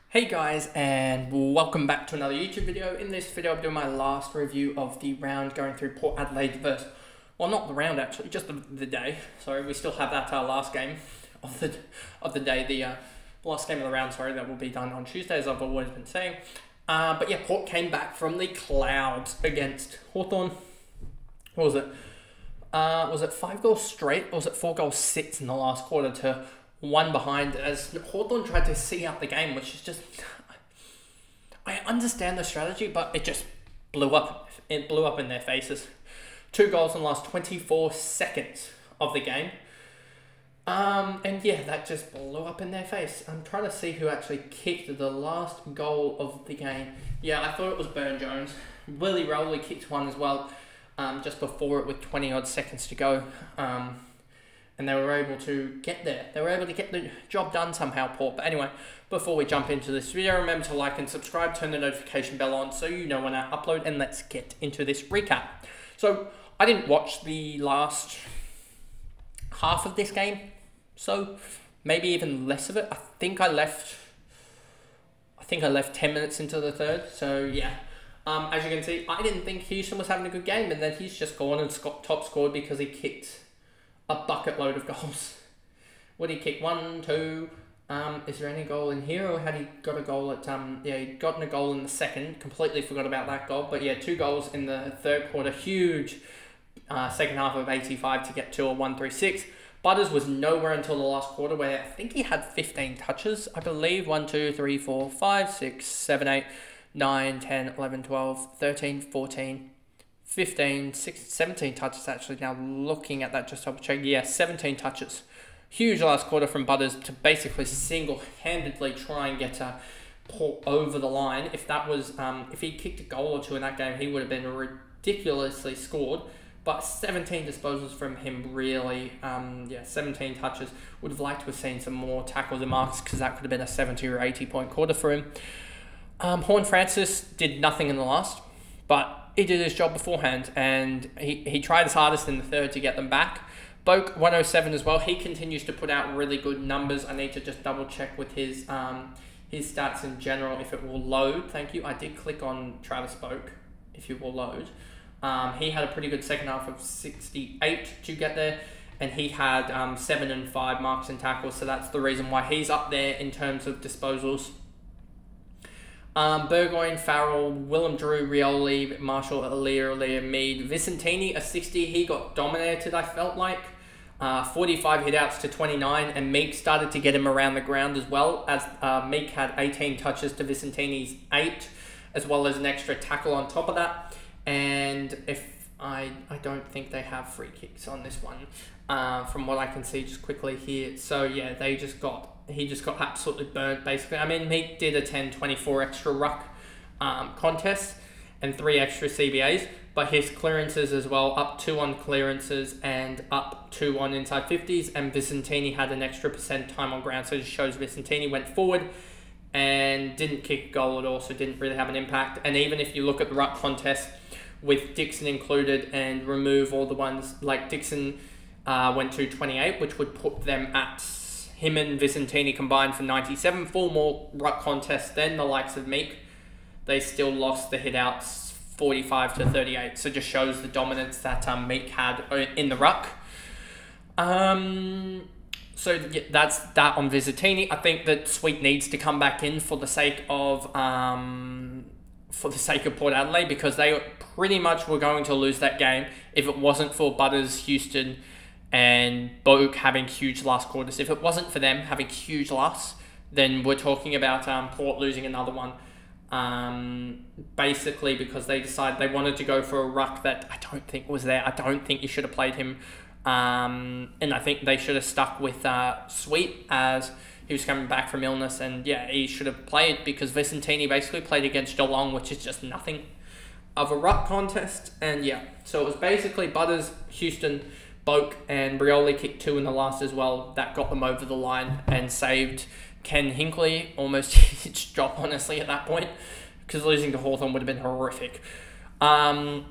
Hey guys, and welcome back to another YouTube video. In this video I'm doing my last review of the round going through Port Adelaide versus, well, not the round actually, just the day. Sorry, we still have that last game of the day, the last game of the round, sorry, that will be done on Tuesday, as I've always been saying. But yeah, Port came back from the clouds against Hawthorn. What was it? Was it 5 goals straight, or was it 4 goals 6 in the last quarter to 1 behind, as Hawthorn tried to see out the game, which is just... I understand the strategy, but it just blew up. It blew up in their faces. 2 goals in the last 24 seconds of the game. And yeah, that just blew up in their face. I'm trying to see who actually kicked the last goal of the game. Yeah, I thought it was Burn Jones. Willie Rowley kicked one as well, just before it with 20 odd seconds to go. And they were able to get there. They were able to get the job done somehow, Port. But anyway, before we jump into this video, remember to like and subscribe, turn the notification bell on so you know when I upload, and let's get into this recap. So, I didn't watch the last half of this game, so maybe even less of it. I think I left 10 minutes into the third, so yeah. As you can see, I didn't think Houston was having a good game, and then he's just gone and top scored because he kicked a bucket load of goals. What did he kick? 1, 2. Is there any goal in here, or had he got a goal at yeah, he'd gotten a goal in the second. Completely forgot about that goal. But yeah, 2 goals in the third quarter. Huge second half of 85 to get to a 136. Butters was nowhere until the last quarter, where I think he had 15 touches, I believe. 1, 2, 3, 4, 5, 6, 7, 8, 9, 10, 11, 12, 13, 14, 15, 16, 17 touches actually. Now looking at that, just double check. Yeah, 17 touches. Huge last quarter from Butters to basically single-handedly try and get Port over the line. If that was, if he kicked a goal or two in that game, he would have been ridiculously scored. But 17 disposals from him, really. Yeah, 17 touches. Would have liked to have seen some more tackles and marks, because that could have been a 70 or 80 point quarter for him. Horne-Francis did nothing in the last, but he did his job beforehand, and he tried his hardest in the third to get them back. Boak, 107 as well. He continues to put out really good numbers. I need to just double check with his stats in general, if it will load. Thank you. I did click on Travis Boak, if it will load. He had a pretty good second half of 68 to get there, and he had 7 and 5 marks and tackles, so that's the reason why he's up there in terms of disposals. Burgoyne, Farrell, Willem Drew, Rioli, Marshall, Aaliyah, Mead, Vicentini, a 60. He got dominated, I felt like. 45 hit-outs to 29, and Meek started to get him around the ground as well, as Meek had 18 touches to Vicentini's 8, as well as an extra tackle on top of that. And if I don't think they have free kicks on this one, from what I can see just quickly here. So yeah, he just got absolutely burnt, basically. I mean, Meek did a 10-24 extra ruck contest and 3 extra CBAs, but his clearances as well, up 2 on clearances and up 2 on inside 50s, and Vicentini had an extra % time on ground, so it just shows Vicentini went forward and didn't kick a goal at all, so didn't really have an impact. And even if you look at the ruck contest, with Dixon included, and remove all the ones, like Dixon went to 28, which would put them at him and Vicentini combined for 97. 4 more ruck contests than the likes of Meek. They still lost the hit-outs 45 to 38. So just shows the dominance that Meek had in the ruck. So yeah, that's that on Vicentini. I think that Sweet needs to come back in for the sake of Port Adelaide, because they pretty much were going to lose that game if it wasn't for Butters, Houston, and Boak having huge last quarters. If it wasn't for them having huge lasts, then we're talking about Port losing another one. Basically because they decided they wanted to go for a ruck that I don't think was there. I don't think you should have played him. And I think they should have stuck with Sweet, as he was coming back from illness, and yeah, he should have played, because Vicentini basically played against Geelong, which is just nothing of a ruck contest. And yeah, so it was basically Butters, Houston, Boak, and Brioli kicked 2 in the last as well. That got them over the line and saved Ken Hinkley almost his job, honestly, at that point, because losing to Hawthorn would have been horrific. Burn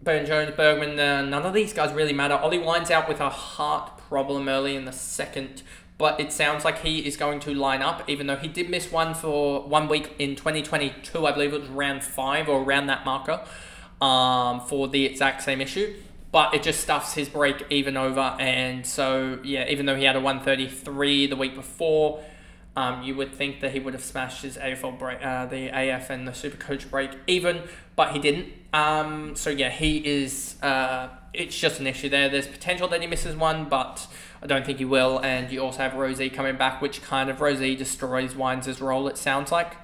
Jones, Bergman, none of these guys really matter. Ollie Wine's out with a heart problem early in the second but it sounds like he is going to line up, even though he did miss one for 1 week in 2022. I believe it was round 5 or around that marker, for the exact same issue. But it just stuffs his break even over. And so, yeah, even though he had a 133 the week before, you would think that he would have smashed his AFL break, the AF and the Supercoach break even, but he didn't. So yeah, he is, it's just an issue there. There's potential that he misses one, but I don't think he will. And you also have Rosie coming back, which kind of Rosie destroys Wines' role, it sounds like.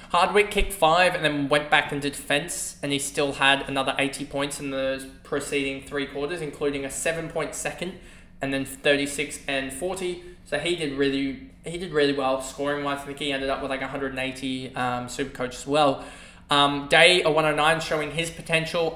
Hardwick kicked 5 and then went back into defence, and he still had another 80 points in the preceding 3 quarters, including a 7-point second, and then 36 and 40. So he did really well scoring wise. I think he ended up with like 180 Supercoach as well. Day a 109 showing his potential.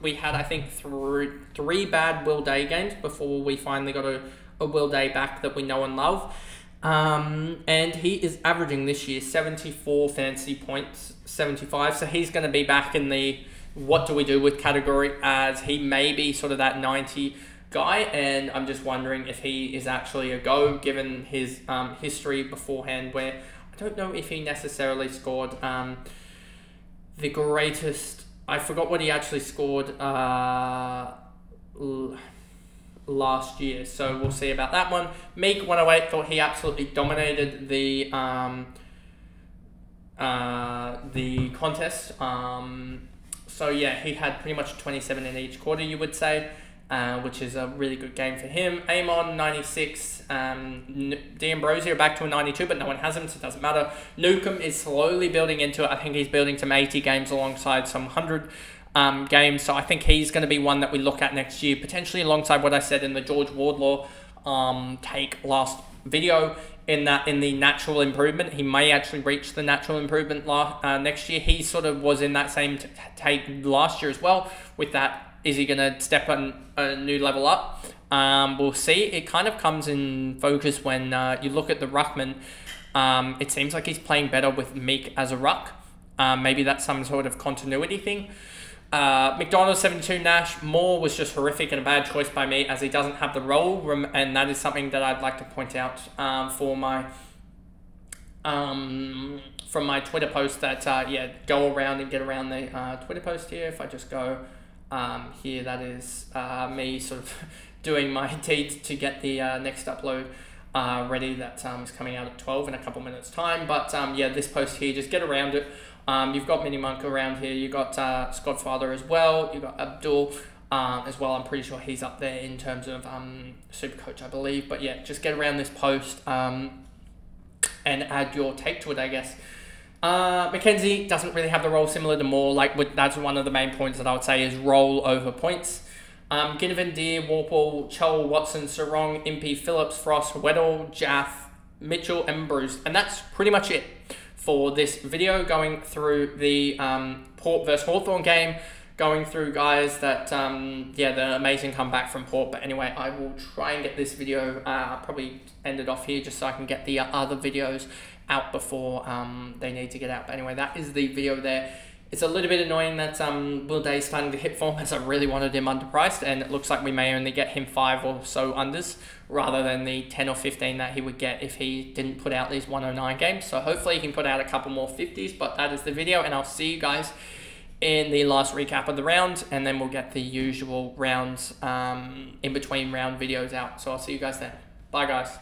We had, I think, three bad Will Day games before we finally got a Will Day back that we know and love. And he is averaging this year 74 fantasy points, 75. So he's going to be back in the what do we do with category, as he may be sort of that 90 guy, and I'm just wondering if he is actually a go, given his history beforehand, where I don't know if he necessarily scored the greatest. I forgot what he actually scored last year, so we'll see about that one. Meek 108 thought he absolutely dominated the contest. So yeah, he had pretty much 27 in each quarter, you would say. Which is a really good game for him. Amon, 96. D'Ambrosio back to a 92, but no one has him, so it doesn't matter. Newcomb is slowly building into it. I think he's building to 80 games alongside some 100 games, so I think he's going to be one that we look at next year, potentially alongside what I said in the George Wardlaw take last video, in the natural improvement. He may actually reach the natural improvement next year. He sort of was in that same take last year as well, with that. Is he going to step on a new level up? We'll see. It kind of comes in focus when you look at the ruckman. It seems like he's playing better with Meek as a ruck. Maybe that's some sort of continuity thing. McDonald, 72, Nash. Moore was just horrific and a bad choice by me, as he doesn't have the role, and that is something that I'd like to point out from my Twitter post that, go around and get around the Twitter post here. If I just go... here, that is me sort of doing my deed to get the next upload ready. That is coming out at 12 in a couple minutes time. But yeah, this post here, just get around it. You've got Mini Monk around here. You've got Scott Father as well. You've got Abdul as well. I'm pretty sure he's up there in terms of Supercoach, I believe. But yeah, just get around this post and add your take to it, I guess. Mackenzie doesn't really have the role, similar to Moore. That's one of the main points that I would say is role over points. Ginnivan, Deer, Warple, Chol, Watson, Sarong, Impey, Phillips, Frost, Weddle, Jaff, Mitchell, and Bruce. And that's pretty much it for this video, going through the Port versus Hawthorn game, going through guys that, the amazing comeback from Port. But anyway, I will try and get this video probably ended off here, just so I can get the other videos out before they need to get out. But anyway, that is the video there. It's a little bit annoying that Will Day is starting to hit form, as I really wanted him underpriced, and it looks like we may only get him 5 or so unders rather than the 10 or 15 that he would get if he didn't put out these 109 games. So hopefully he can put out a couple more 50s, but that is the video, and I'll see you guys in the last recap of the round, and then we'll get the usual rounds in between round videos out. So I'll see you guys then. Bye guys.